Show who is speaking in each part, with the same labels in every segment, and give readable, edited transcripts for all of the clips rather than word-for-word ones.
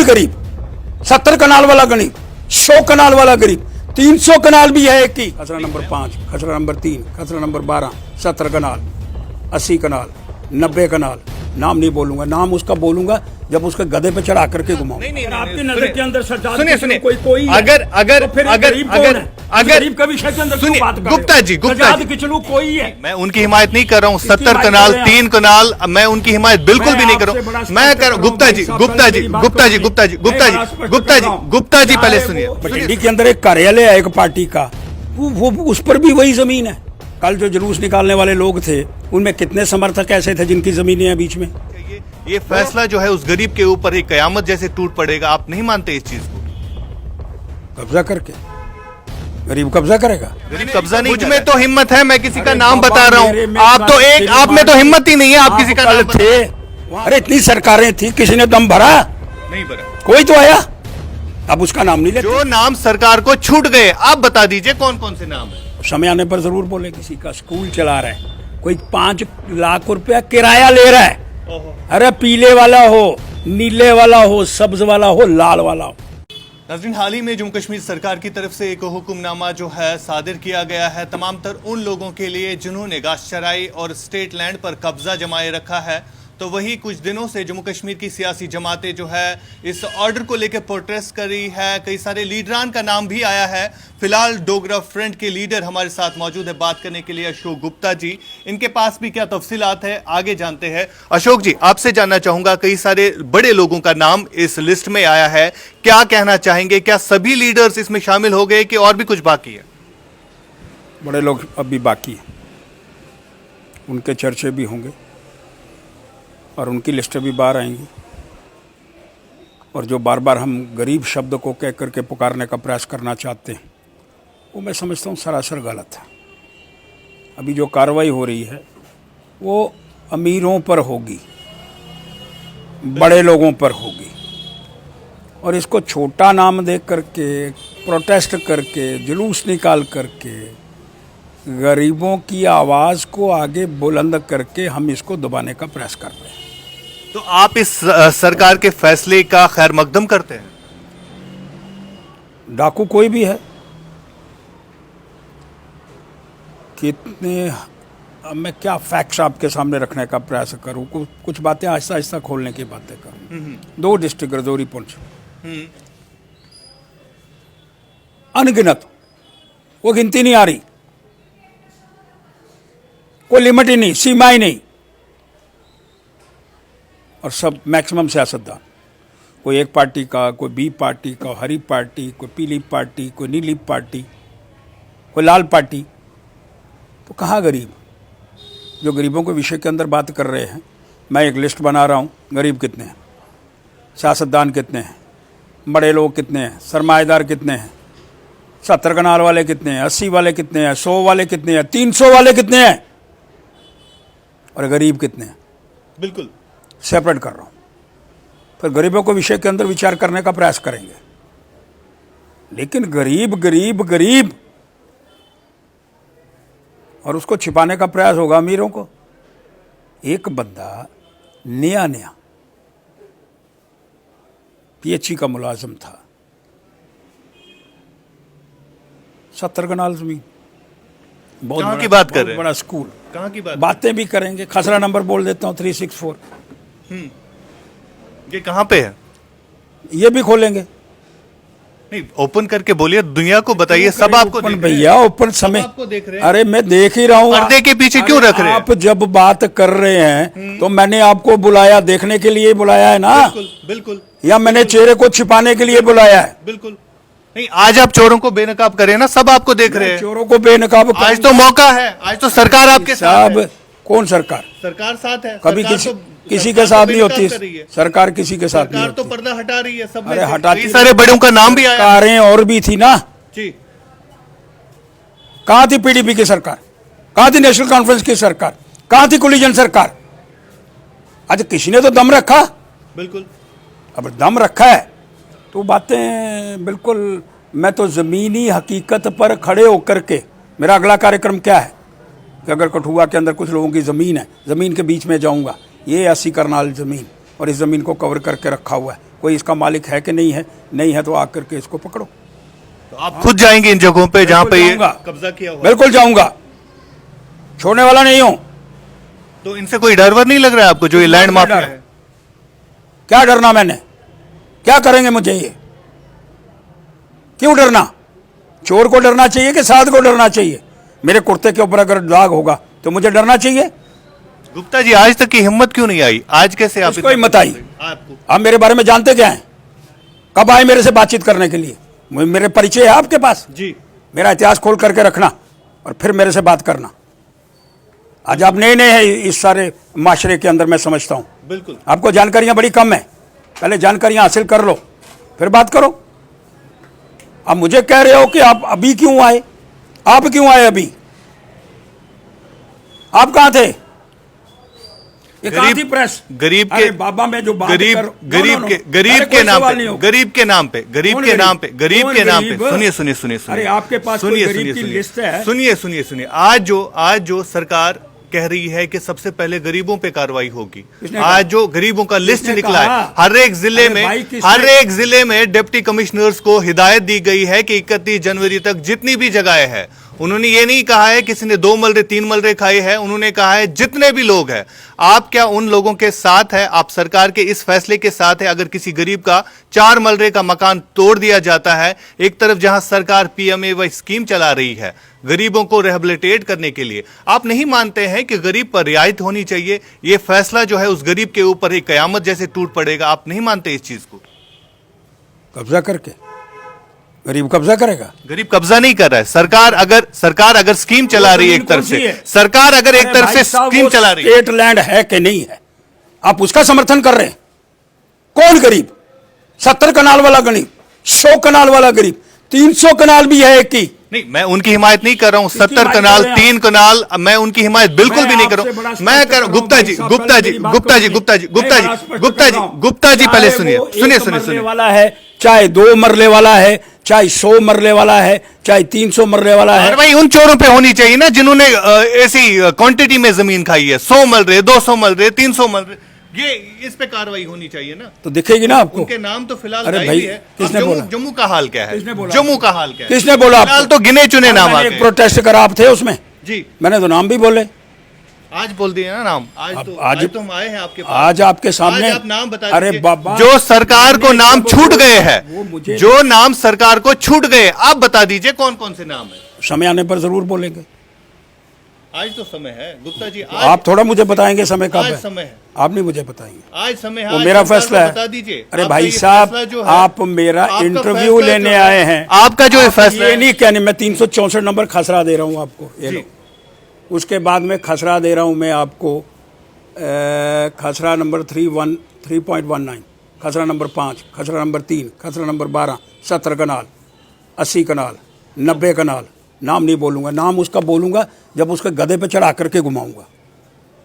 Speaker 1: गरीब, 70 कनाल वाला गरीब, 100 कनाल वाला गरीब, 300 कनाल भी है एक ही। खसरा नंबर 5, खसरा नंबर 3, खसरा नंबर 12, 70 कनाल, 80 कनाल, 90 कनाल। नाम नहीं बोलूंगा, नाम उसका बोलूंगा जब उसके गधे पे चढ़ा करके घुमाऊंगा।
Speaker 2: नहीं,
Speaker 1: आपकी नजर के अंदर सरदार
Speaker 2: सुनिए, सुनिए,
Speaker 1: कोई
Speaker 2: अगर
Speaker 1: गरीब का विषय के अंदर
Speaker 2: सुनिए,
Speaker 1: बात कर
Speaker 2: गुप्ता जी,
Speaker 1: किचलू कोई है।
Speaker 2: मैं उनकी हिमायत नहीं कर रहा हूँ। 70 कनाल, 3 कनाल, मैं उनकी हिमायत बिल्कुल भी नहीं कर रहा हूँ। मैं कर गुप्ता जी पहले सुनिए।
Speaker 1: दिल्ली के अंदर एक कार्यालय है एक पार्टी का, वो उस पर भी वही जमीन है। कल जो जुलूस निकालने वाले लोग थे उनमें कितने समर्थक ऐसे थे जिनकी जमीनें हैं बीच में।
Speaker 2: ये फैसला जो है उस गरीब के ऊपर एक कयामत जैसे टूट पड़ेगा। आप नहीं मानते इस चीज को?
Speaker 1: कब्जा करके गरीब कब्जा करेगा?
Speaker 2: गरीब कब्जा नहीं, मुझ में तो हिम्मत है, मैं किसी का नाम बता रहा हूँ। आप में तो हिम्मत ही नहीं है, आप किसी का नाम
Speaker 1: थे। अरे इतनी सरकारें थी, किसी ने दम भरा?
Speaker 2: नहीं भरा।
Speaker 1: कोई तो आया, अब उसका नाम नहीं लेते।
Speaker 2: जो नाम सरकार को छूट गए, आप बता दीजिए कौन कौन से नाम है।
Speaker 1: समय आने पर जरूर बोले। किसी का स्कूल चला रहा है, कोई 5 लाख रुपया किराया ले रहा है। अरे पीले वाला हो, नीले वाला हो, सब्ज वाला हो, लाल वाला हो।
Speaker 2: नाज़रीन, हाल ही में जम्मू कश्मीर सरकार की तरफ से एक हुक्मनामा जो है सादिर किया गया है तमाम तर उन लोगों के लिए जिन्होंने गाश चराई और स्टेट लैंड पर कब्जा जमाए रखा है। तो वही कुछ दिनों से जम्मू कश्मीर की सियासी जमातें जो है इस ऑर्डर को लेकर प्रोटेस्ट कर रही है। कई सारे लीडरान का नाम भी आया है। फिलहाल डोगरा फ्रंट के लीडर हमारे साथ मौजूद है बात करने के लिए, अशोक गुप्ता जी। इनके पास भी क्या तफसीलात है, आगे जानते हैं। अशोक जी, आपसे जानना चाहूंगा, कई सारे बड़े लोगों का नाम इस लिस्ट में आया है, क्या कहना चाहेंगे? क्या सभी लीडर्स इसमें शामिल हो गए कि और भी कुछ बाकी है?
Speaker 1: बड़े लोग अभी बाकी हैं, उनके चर्चे भी होंगे और उनकी लिस्टें भी बाहर आएंगी। और जो बार बार हम गरीब शब्द को कह करके पुकारने का प्रयास करना चाहते हैं, वो मैं समझता हूँ सरासर गलत है। अभी जो कार्रवाई हो रही है वो अमीरों पर होगी, बड़े लोगों पर होगी। और इसको छोटा नाम दे करके, प्रोटेस्ट करके, जुलूस निकाल करके, गरीबों की आवाज़ को आगे बुलंद करके हम इसको दबाने का प्रयास कर रहे हैं।
Speaker 2: तो आप इस सरकार के फैसले का खैर मकदम करते हैं?
Speaker 1: डाकू कोई भी है, कितने, अब मैं क्या फैक्ट्स आपके सामने रखने का प्रयास करूं, कुछ बातें आहिस्ता आहिस्ता खोलने की बातें करूं। 2 डिस्ट्रिक्ट रजौरी पुंछ, अनगिनत, वो गिनती नहीं आ रही, कोई लिमिट ही नहीं, सीमा ही नहीं। और सब मैक्सिमम सियासतदान, कोई एक पार्टी का, कोई बी पार्टी का, हरी पार्टी, कोई पीली पार्टी, कोई नीली पार्टी, कोई लाल पार्टी। तो कहाँ गरीब? जो गरीबों के विषय के अंदर बात कर रहे हैं, मैं एक लिस्ट बना रहा हूँ, गरीब कितने हैं, सियासतदान कितने हैं, बड़े लोग कितने हैं, सरमाएदार कितने हैं, 70 कनाल वाले कितने हैं, 80 वाले कितने हैं, 100 वाले कितने हैं, 300 वाले कितने हैं, और गरीब कितने हैं,
Speaker 2: बिल्कुल
Speaker 1: सेपरेट कर रहा हूँ। फिर गरीबों को विषय के अंदर विचार करने का प्रयास करेंगे। लेकिन गरीब गरीब गरीब, और उसको छिपाने का प्रयास होगा अमीरों को। एक बंदा नया पीएचई का मुलाजिम था, 70 कनाल जमीन, बहुत
Speaker 2: कहाँ की बात कर रहे हैं?
Speaker 1: बड़ा स्कूल,
Speaker 2: कहाँ की बात?
Speaker 1: बातें भी करेंगे। खसरा नंबर बोल देता हूँ, 364।
Speaker 2: ये कहाँ पे है?
Speaker 1: ये भी खोलेंगे।
Speaker 2: नहीं, ओपन करके बोलिए, दुनिया को बताइए, सब आपको देख रहे हैं।
Speaker 1: भैया ओपन समय,
Speaker 2: आपको देख रहे हैं।
Speaker 1: अरे मैं देख ही रहा हूँ।
Speaker 2: पर्दे के पीछे क्यों रख रहे हैं?
Speaker 1: आप जब बात कर रहे हैं तो मैंने आपको बुलाया, देखने के लिए बुलाया है ना?
Speaker 2: बिल्कुल बिल्कुल।
Speaker 1: या मैंने चेहरे को छिपाने के लिए बुलाया है?
Speaker 2: बिल्कुल नहीं। आज आप चोरों को बेनकाब करें ना, सब आपको देख रहे हैं।
Speaker 1: चोरों को बेनकाब
Speaker 2: आज तो मौका है, आज तो सरकार आपके साथ है।
Speaker 1: कौन सरकार?
Speaker 2: सरकार साथ है।
Speaker 1: कभी
Speaker 2: सरकार
Speaker 1: किसी के साथ नहीं होती
Speaker 2: कर रही है।
Speaker 1: सरकार, किसी के साथ नहीं
Speaker 2: सरकार तो
Speaker 1: होती।
Speaker 2: पर्दा हटा रही है सब में।
Speaker 1: अरे हटाती,
Speaker 2: कई सारे बड़ों का नाम भी आया।
Speaker 1: सरकारें और भी थी ना
Speaker 2: जी।
Speaker 1: कहाँ थी पीडीपी की सरकार? कहाँ थी नेशनल कॉन्फ्रेंस की सरकार? कहाँ थी कोलिजन सरकार? आज किसी ने तो दम रखा।
Speaker 2: बिल्कुल।
Speaker 1: अब दम रखा है तो बातें बिल्कुल। मैं तो ज़मीनी हकीकत पर खड़े होकर के, मेरा अगला कार्यक्रम क्या है कि अगर कठुआ के अंदर कुछ लोगों की ज़मीन है, ज़मीन के बीच में जाऊंगा, ये 80 करनाल ज़मीन, और इस ज़मीन को कवर करके रखा हुआ है, कोई इसका मालिक है कि नहीं है तो आकर के इसको पकड़ो।
Speaker 2: तो आप खुद जाएंगे इन जगहों पे जहां पे ये
Speaker 1: जाऊंगा।
Speaker 2: कब्जा किया हुआ है?
Speaker 1: बिल्कुल जाऊंगा, छोड़ने वाला नहीं हूं।
Speaker 2: तो इनसे कोई डर वर नहीं लग रहा है आपको, जो ये लैंड माफिया है?
Speaker 1: क्या डरना मैंने, क्या करेंगे मुझे ये, क्यों डरना? चोर को डरना चाहिए कि साध को डरना चाहिए? मेरे कुर्ते के ऊपर अगर दाग होगा तो मुझे डरना चाहिए?
Speaker 2: गुप्ता जी, आज तक की हिम्मत क्यों नहीं आई? आज कैसे आप
Speaker 1: इसको हिम्मत आई?
Speaker 2: आपको
Speaker 1: आप मेरे बारे में जानते क्या हैं? कब आए मेरे से बातचीत करने के लिए? मेरे परिचय है आपके पास?
Speaker 2: जी,
Speaker 1: मेरा इतिहास खोल करके रखना और फिर मेरे से बात करना। आज आप नए नए हैं इस सारे माशरे के अंदर, मैं समझता हूं।
Speaker 2: बिल्कुल।
Speaker 1: आपको जानकारियां बड़ी कम है, पहले जानकारियां हासिल कर लो फिर बात करो। आप मुझे कह रहे हो कि आप अभी क्यों आए? आप क्यों आए अभी? आप कहां थे? ये कहां थी प्रेस?
Speaker 2: गरीब
Speaker 1: अरे
Speaker 2: के
Speaker 1: बाबा में जो बात
Speaker 2: गरीब
Speaker 1: कर,
Speaker 2: गरीब
Speaker 1: नो,
Speaker 2: के
Speaker 1: नो,
Speaker 2: गरीब
Speaker 1: अरे
Speaker 2: के
Speaker 1: कोई
Speaker 2: नाम
Speaker 1: सवाल
Speaker 2: पे
Speaker 1: नहीं हो।
Speaker 2: गरीब के नाम पे गरीब
Speaker 1: कौन
Speaker 2: के नाम पे
Speaker 1: गरीब?
Speaker 2: गरीब
Speaker 1: कौन
Speaker 2: के नाम पे
Speaker 1: गरीब?
Speaker 2: सुनिए सुनिए सुनिए सुनिए।
Speaker 1: अरे आपके पास कोई
Speaker 2: सुनिए
Speaker 1: गरीब
Speaker 2: सुनिए
Speaker 1: की
Speaker 2: सुनिए
Speaker 1: लिस्ट है?
Speaker 2: सुनिए सुनिए सुनिए। आज जो सरकार कह रही है कि सबसे पहले गरीबों पे कार्रवाई होगी। आज जो गरीबों का लिस्ट निकला है, हर एक जिले में डिप्टी कमिश्नर्स को हिदायत दी गई है कि 31 जनवरी तक जितनी भी जगहें हैं, उन्होंने ये नहीं कहा है किसी ने 2 मलरे 3 मलरे खाए हैं, उन्होंने कहा है जितने भी लोग हैं। आप क्या उन लोगों के साथ है? आप सरकार के इस फैसले के साथ है? अगर किसी गरीब का 4 मलरे का मकान तोड़ दिया जाता है, एक तरफ जहां सरकार PMAY स्कीम चला रही है गरीबों को रिहेबिलिटेट करने के लिए, आप नहीं मानते हैं कि गरीब पर रियायत होनी चाहिए? ये फैसला जो है उस गरीब के ऊपर एक कयामत जैसे टूट पड़ेगा। आप नहीं मानते इस चीज को?
Speaker 1: कब्जा करके गरीब कब्जा करेगा?
Speaker 2: गरीब कब्जा नहीं कर रहा है। सरकार अगर स्कीम चला रही है, एक तरफ से सरकार अगर एक तरफ से स्कीम चला रही है,
Speaker 1: स्टेट लैंड है कि नहीं है, आप उसका समर्थन कर रहे हैं? कौन गरीब? 70 कनाल वाला गरीब, 100 कनाल वाला गरीब, 300 कनाल भी है एक की।
Speaker 2: नहीं, मैं उनकी हिमायत नहीं कर रहा हूं। 70 कनाल 3 कनाल, मैं उनकी हिमायत बिल्कुल भी नहीं कर रहा हूं। मैं कर गुप्ता जी पहले सुनिए।
Speaker 1: वाला है, चाहे 2 मरले वाला है, चाहे 100 मरले वाला है, चाहे 300 मरले वाला है।
Speaker 2: भाई उन चोरों पे होनी चाहिए ना जिन्होंने ऐसी क्वांटिटी में जमीन खाई है। 100 मलरे, 200 मलरे, 300 मलरे, ये इस पे कार्रवाई होनी चाहिए ना।
Speaker 1: तो दिखेगी ना आपको।
Speaker 2: उनके नाम तो फिलहाल
Speaker 1: अरे भाई,
Speaker 2: है।
Speaker 1: किसने बोला?
Speaker 2: जम्मू का हाल क्या है?
Speaker 1: किसने बोला?
Speaker 2: जम्मू का हाल क्या है?
Speaker 1: किसने बोला?
Speaker 2: फिलहाल तो गिने चुने नाम आते हैं।
Speaker 1: प्रोटेस्ट करा, आप थे उसमें?
Speaker 2: जी,
Speaker 1: मैंने तो नाम भी बोले।
Speaker 2: आज बोल दिए ना नाम। आज तो हम आए हैं आपके पास।
Speaker 1: आज आपके सामने।
Speaker 2: आज आप नाम बता
Speaker 1: अरे
Speaker 2: दीजिए।
Speaker 1: बाबा,
Speaker 2: जो सरकार को नाम छूट गए हैं, जो नाम सरकार को छूट गए, आप बता दीजिए कौन कौन से नाम है।
Speaker 1: समय आने पर जरूर बोलेंगे।
Speaker 2: आज तो समय है गुप्ता जी।
Speaker 1: तो आप थोड़ा मुझे बताएंगे समय कब है?
Speaker 2: समय है,
Speaker 1: आप नहीं मुझे बताएंगे।
Speaker 2: आज समय है,
Speaker 1: वो
Speaker 2: आज
Speaker 1: मेरा
Speaker 2: सरकार
Speaker 1: फैसला
Speaker 2: को
Speaker 1: है।
Speaker 2: बता दीजिए।
Speaker 1: अरे
Speaker 2: आपका
Speaker 1: भाई
Speaker 2: ये
Speaker 1: साहब,
Speaker 2: फैसला जो है,
Speaker 1: आप मेरा
Speaker 2: आपका
Speaker 1: इंटरव्यू
Speaker 2: फैसला
Speaker 1: लेने
Speaker 2: जो है,
Speaker 1: आए हैं।
Speaker 2: आपका जो ये फैसला
Speaker 1: ये
Speaker 2: है,
Speaker 1: नहीं कहने, मैं 364 नंबर खसरा दे रहा हूँ आपको, ये लो। उसके बाद में खसरा दे रहा हूँ मैं आपको खसरा नंबर 3.19, खसरा नंबर 5, खसरा नंबर 3, खसरा नंबर 12, 70 कनाल, 80 कनाल, 90 कनाल। नाम नहीं बोलूंगा, नाम उसका बोलूंगा जब उसके गधे पे चढ़ा करके घुमाऊंगा।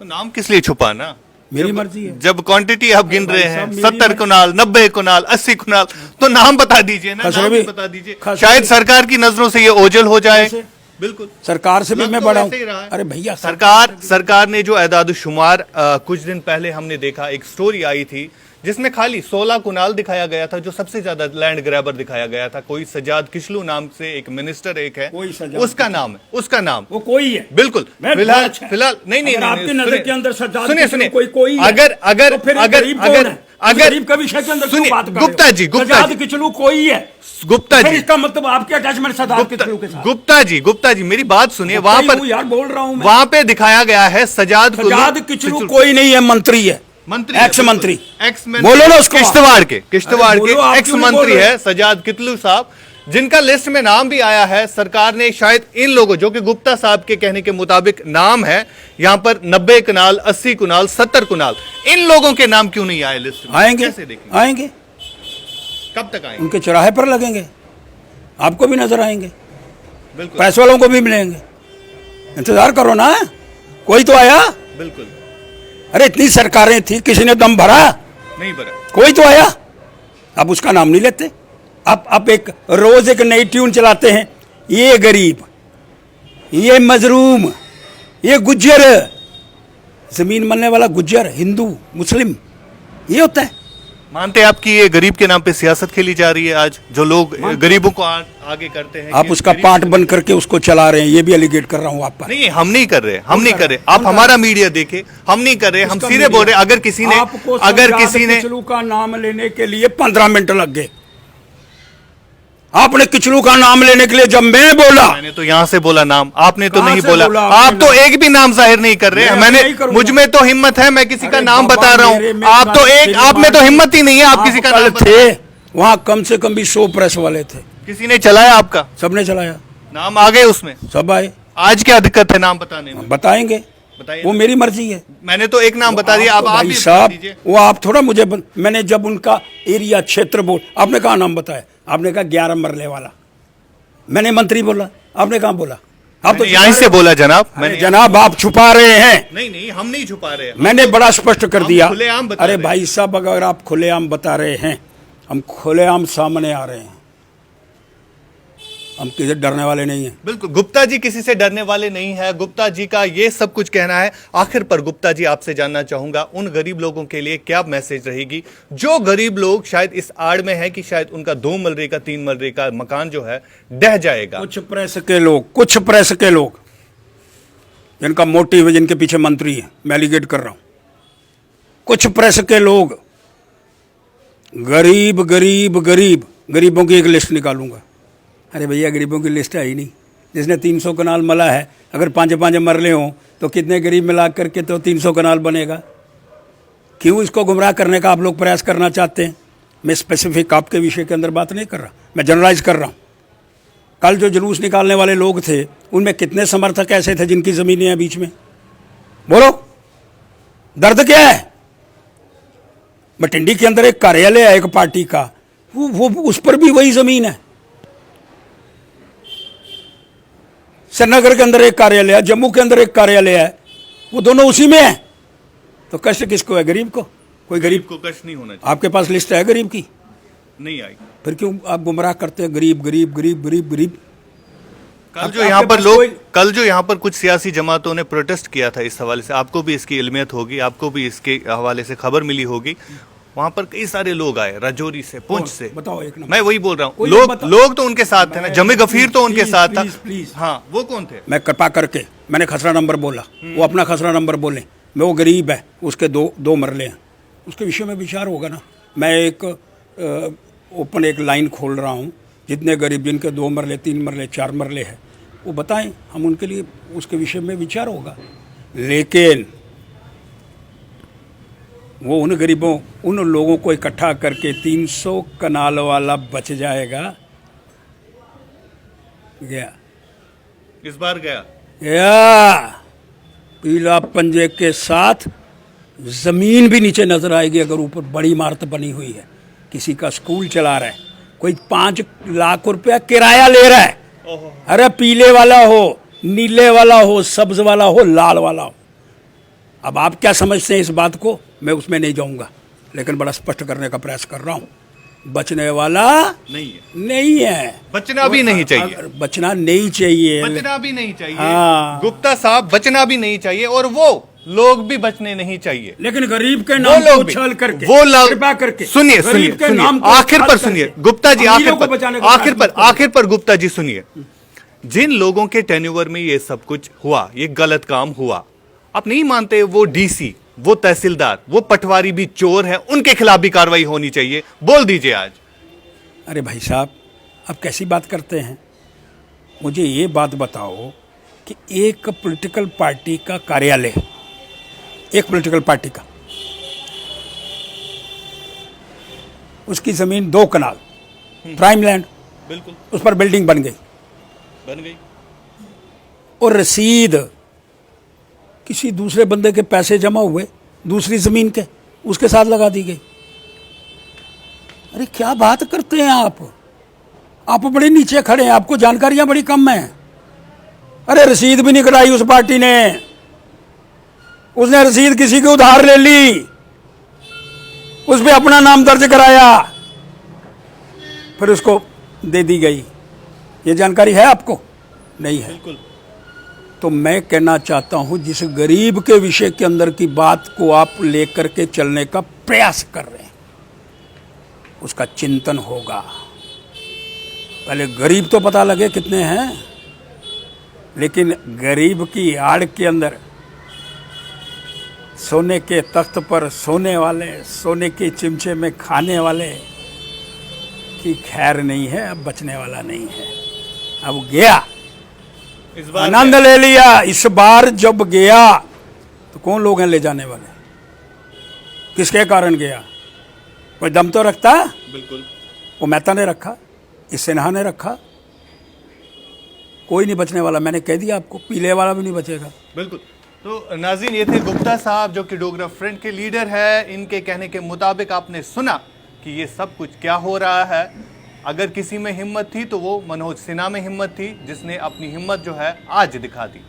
Speaker 2: तो नाम किस लिए छुपाना?
Speaker 1: मेरी मर्जी है।
Speaker 2: जब क्वांटिटी आप गिन रहे हैं 70 कनाल, 90 कनाल, 80 कनाल, तो नाम बता दीजिए ना। नाम भी बता दीजिए, शायद सरकार की नजरों से ये ओझल हो जाए। बिल्कुल,
Speaker 1: सरकार से भी मैं बड़ा हूं। अरे भैया,
Speaker 2: सरकार ने जो एदाद-ओ-शुमार कुछ दिन पहले हमने देखा, एक स्टोरी आई थी जिसमें खाली 16 कुनाल दिखाया गया था, जो सबसे ज्यादा लैंड ग्रैबर दिखाया गया था। कोई सजाद किशलू नाम से एक मिनिस्टर एक है, उसका नाम वो कोई है। बिल्कुल, फिलहाल नहीं,
Speaker 1: आपकी नजर के अंदर सजाद
Speaker 2: सुनिए
Speaker 1: कोई
Speaker 2: अगर
Speaker 1: गरीब का विषय के अंदर क्यों बात कर रहे हो?
Speaker 2: गुप्ता जी
Speaker 1: किचलू कोई है।
Speaker 2: गुप्ता जी,
Speaker 1: इसका मतलब आपके अटैचमेंट सजाद किचलू के साथ?
Speaker 2: गुप्ता जी मेरी बात सुनिए। वहां पर
Speaker 1: यार बोल रहा हूं,
Speaker 2: वहां पे दिखाया गया है सजाद
Speaker 1: किचलू कोई नहीं है, मंत्री है, एक्स मंत्री।
Speaker 2: बोलो ना उसको। किश्तवाड़ के एक्स मंत्री है सजाद कितलू साहब, जिनका लिस्ट में नाम भी आया है। सरकार ने शायद इन लोगों, जो कि गुप्ता साहब के कहने के मुताबिक नाम है यहां पर 90 कनाल, 80 कनाल, 70 कनाल, इन लोगों के नाम क्यों नहीं आए लिस्ट में?
Speaker 1: आएंगे।
Speaker 2: कब तक आएंगे?
Speaker 1: उनके चौराहे पर लगेंगे, आपको भी नजर आएंगे,
Speaker 2: बिल्कुल,
Speaker 1: पैसे वालों को भी मिलेंगे। इंतजार करो ना, कोई तो आया।
Speaker 2: बिल्कुल।
Speaker 1: अरे इतनी सरकारें थी, किसी ने दम भरा?
Speaker 2: नहीं भरा।
Speaker 1: कोई तो आया, अब उसका नाम नहीं लेते। अब एक रोज एक नई ट्यून चलाते हैं, ये गरीब, ये मजरूम, ये गुज्जर, जमीन मलने वाला गुज्जर, हिंदू, मुस्लिम, ये होता है।
Speaker 2: मानते हैं आपकी ये गरीब के नाम पे सियासत खेली जा रही है आज, जो लोग गरीबों को आगे करते हैं
Speaker 1: आप
Speaker 2: कि
Speaker 1: उसका
Speaker 2: गरीब
Speaker 1: पार्ट
Speaker 2: से-
Speaker 1: बन करके उसको चला रहे हैं, ये भी एलिगेट कर रहा हूं आप पर।
Speaker 2: नहीं, हम नहीं कर रहे, हम नहीं कर रहे। आप हमारा मीडिया देखे, हम नहीं कर रहे, हम
Speaker 1: उसका
Speaker 2: सीधे बोल रहे। अगर किसी ने
Speaker 1: किचलू का नाम लेने के लिए 15 मिनट लग गए। आपने किचलू का नाम लेने के लिए जब मैं बोला,
Speaker 2: मैंने तो यहाँ से बोला नाम, आपने तो
Speaker 1: कहाँ
Speaker 2: नहीं
Speaker 1: से
Speaker 2: बोला।
Speaker 1: बोला
Speaker 2: आप
Speaker 1: आपने
Speaker 2: तो
Speaker 1: नाम?
Speaker 2: एक भी नाम जाहिर नहीं कर रहे हैं।
Speaker 1: मैं नहीं
Speaker 2: मैंने
Speaker 1: करूंगा।
Speaker 2: मुझ में तो हिम्मत है, मैं किसी का
Speaker 1: अरे
Speaker 2: नाम
Speaker 1: बाबा,
Speaker 2: बता रहा
Speaker 1: मेरे
Speaker 2: हूँ।
Speaker 1: में
Speaker 2: आप तो
Speaker 1: बात
Speaker 2: एक,
Speaker 1: तेरी
Speaker 2: आप में तो
Speaker 1: बात
Speaker 2: हिम्मत ही नहीं है, आप किसी का
Speaker 1: कल
Speaker 2: नाम बता-
Speaker 1: थे वहां, कम से कम भी 100 प्रेस वाले थे,
Speaker 2: किसी ने चलाया आपका
Speaker 1: सबने चलाया,
Speaker 2: नाम आ गए उसमें।
Speaker 1: सब आए।
Speaker 2: आज क्या दिक्कत है नाम बताने में?
Speaker 1: बताएंगे,
Speaker 2: बताइए।
Speaker 1: वो मेरी मर्जी है।
Speaker 2: मैंने तो एक नाम बता दिया, अब आप
Speaker 1: भाई
Speaker 2: भी बता
Speaker 1: साहब,
Speaker 2: दीजिए।
Speaker 1: वो आप थोड़ा मुझे मैंने जब उनका एरिया क्षेत्र बोल, आपने कहा नाम बताया, आपने कहा 11 मरले वाला, मैंने मंत्री बोला, आपने कहा बोला, आप तो
Speaker 2: यहीं से बोला जनाब।
Speaker 1: अरे
Speaker 2: मैंने
Speaker 1: जनाब आप छुपा रहे हैं।
Speaker 2: नहीं नहीं, हम नहीं छुपा रहे।
Speaker 1: मैंने बड़ा स्पष्ट कर
Speaker 2: हम
Speaker 1: दिया।
Speaker 2: खुलेआम बता
Speaker 1: अरे
Speaker 2: रहे
Speaker 1: भाई साहब, अगर आप खुलेआम बता रहे हैं, हम खुलेआम सामने आ रहे हैं, हम किसी डरने वाले नहीं हैं।
Speaker 2: बिल्कुल, गुप्ता जी किसी से डरने वाले नहीं है। गुप्ता जी का ये सब कुछ कहना है। आखिर पर गुप्ता जी, आपसे जानना चाहूंगा, उन गरीब लोगों के लिए क्या मैसेज रहेगी, जो गरीब लोग शायद इस आड़ में है कि शायद उनका 2 मरले का 3 मरले का मकान जो है ढह जाएगा।
Speaker 1: कुछ प्रेस के लोग जिनका मोटिव है, जिनके पीछे मंत्री है, मैं एलिगेट कर रहा हूं, कुछ प्रेस के लोग गरीबों की एक लिस्ट निकालूंगा। अरे भैया, गरीबों की लिस्ट है ही नहीं। जिसने 300 कनाल मला है, अगर 5 मरले हों तो कितने गरीब मिला करके तो 300 कनाल बनेगा। क्यों इसको गुमराह करने का आप लोग प्रयास करना चाहते हैं? मैं स्पेसिफिक आपके विषय के अंदर बात नहीं कर रहा, मैं जनरलाइज कर रहा हूँ। कल जो जुलूस निकालने वाले लोग थे, उनमें कितने समर्थक ऐसे थे जिनकी ज़मीनें हैं बीच में? बोलो, दर्द क्या है? बटिंडी के अंदर एक कार्यालय है एक पार्टी का, वो उस पर भी वही ज़मीन है। श्रीनगर के अंदर एक कार्यालय है, जम्मू के अंदर एक कार्यालय है, वो दोनों उसी में है। तो कष्ट किसको है? गरीब को। कोई गरीब
Speaker 2: को कष्ट नहीं होना चाहिए।
Speaker 1: आपके पास लिस्ट है गरीब की?
Speaker 2: नहीं आई।
Speaker 1: फिर क्यों आप गुमराह करते हैं? गरीब गरीब गरीब गरीब गरीब।
Speaker 2: कल जो यहाँ पर कुछ सियासी जमातों ने प्रोटेस्ट किया था इस हवाले से, आपको भी इसकी इल्मियत होगी, आपको भी इसके हवाले से खबर मिली होगी। वहां पर कई सारे लोग आए, राजौरी से, पुंछ से।
Speaker 1: बताओ एक नंबर।
Speaker 2: मैं वही बोल रहा हूँ,
Speaker 1: कोई
Speaker 2: लोग तो उनके साथ थे ना। जमे गफीर तो उनके साथ था।
Speaker 1: प्लीज।
Speaker 2: हाँ, वो कौन थे?
Speaker 1: मैं कृपा करके, मैंने खसरा नंबर बोला, वो अपना खसरा नंबर बोले। मैं, वो गरीब है, उसके दो मरले हैं, उसके विषय में विचार होगा ना। मैं एक ओपन एक लाइन खोल रहा हूँ, जितने गरीब जिनके 2 मरले 3 मरले 4 मरले हैं, वो बताएं, हम उनके लिए उसके विषय में विचार होगा। लेकिन वो उन गरीबों, उन लोगों को इकट्ठा करके 300 कनाल वाला बच जाएगा। गया
Speaker 2: इस बार गया।
Speaker 1: या पीला पंजे के साथ जमीन भी नीचे नजर आएगी अगर ऊपर बड़ी इमारत बनी हुई है। किसी का स्कूल चला रहा है, कोई 5 लाख रुपया किराया ले रहा है। अरे पीले वाला हो, नीले वाला हो, सब्ज वाला हो, लाल वाला हो। अब आप क्या समझते हैं इस बात को, मैं उसमें नहीं जाऊंगा, लेकिन बड़ा स्पष्ट करने का प्रयास कर रहा हूं। बचने वाला नहीं है।
Speaker 2: बचना भी नहीं चाहिए।
Speaker 1: बचना नहीं चाहिए।
Speaker 2: बचना भी नहीं चाहिए।
Speaker 1: हाँ।
Speaker 2: गुप्ता साहब, बचना भी नहीं चाहिए, और वो लोग भी बचने नहीं चाहिए।
Speaker 1: लेकिन गरीब के नाम को उछाल करके,
Speaker 2: वो लोग,
Speaker 1: कृपा करके,
Speaker 2: सुनिए, आखिर पर सुनिए गुप्ता जी, आखिर पर गुप्ता जी सुनिए। जिन लोगों के टेन्यूवर में ये सब कुछ हुआ, ये गलत काम हुआ, आप नहीं मानते वो डीसी, वो तहसीलदार, वो पटवारी भी चोर है, उनके खिलाफ भी कार्रवाई होनी चाहिए? बोल दीजिए आज।
Speaker 1: अरे भाई साहब, आप कैसी बात करते हैं? मुझे ये बात बताओ कि एक पॉलिटिकल पार्टी का कार्यालय, एक पॉलिटिकल पार्टी का, उसकी जमीन 2 कनाल प्राइम लैंड,
Speaker 2: बिल्कुल,
Speaker 1: उस पर बिल्डिंग बन गई और रसीद किसी दूसरे बंदे के पैसे जमा हुए दूसरी जमीन के, उसके साथ लगा दी गई। अरे क्या बात करते हैं आप बड़े नीचे खड़े हैं, आपको जानकारियां बड़ी कम हैं। अरे रसीद भी नहीं कटाई उस पार्टी ने, उसने रसीद किसी की उधार ले ली, उस पर अपना नाम दर्ज कराया, फिर उसको दे दी गई। ये जानकारी है आपको? नहीं है।
Speaker 2: बिल्कुल।
Speaker 1: तो मैं कहना चाहता हूं, जिस गरीब के विषय के अंदर की बात को आप लेकर के चलने का प्रयास कर रहे हैं, उसका चिंतन होगा। पहले गरीब तो पता लगे कितने हैं, लेकिन गरीब की आड़ के अंदर सोने के तख्त पर सोने वाले, सोने के चिमचे में खाने वाले की खैर नहीं है, अब बचने वाला नहीं है। अब गया,
Speaker 2: इस बार
Speaker 1: आनंद ले लिया। इस बार जब गया तो कौन लोग हैं ले जाने वाले? किसके कारण गया? कोई दम तो रखता?
Speaker 2: बिल्कुल
Speaker 1: वो मेहता ने रखा, इस सिन्हा ने रखा, कोई नहीं बचने वाला। मैंने कह दिया आपको, पीले वाला भी नहीं बचेगा।
Speaker 2: बिल्कुल। तो नाज़रीन, ये थे गुप्ता साहब जो कि डोगरा फ्रंट के लीडर है। इनके कहने के मुताबिक आपने सुना कि ये सब कुछ क्या हो रहा है। अगर किसी में हिम्मत थी तो वो मनोज सिन्हा में हिम्मत थी, जिसने अपनी हिम्मत जो है आज दिखा दी।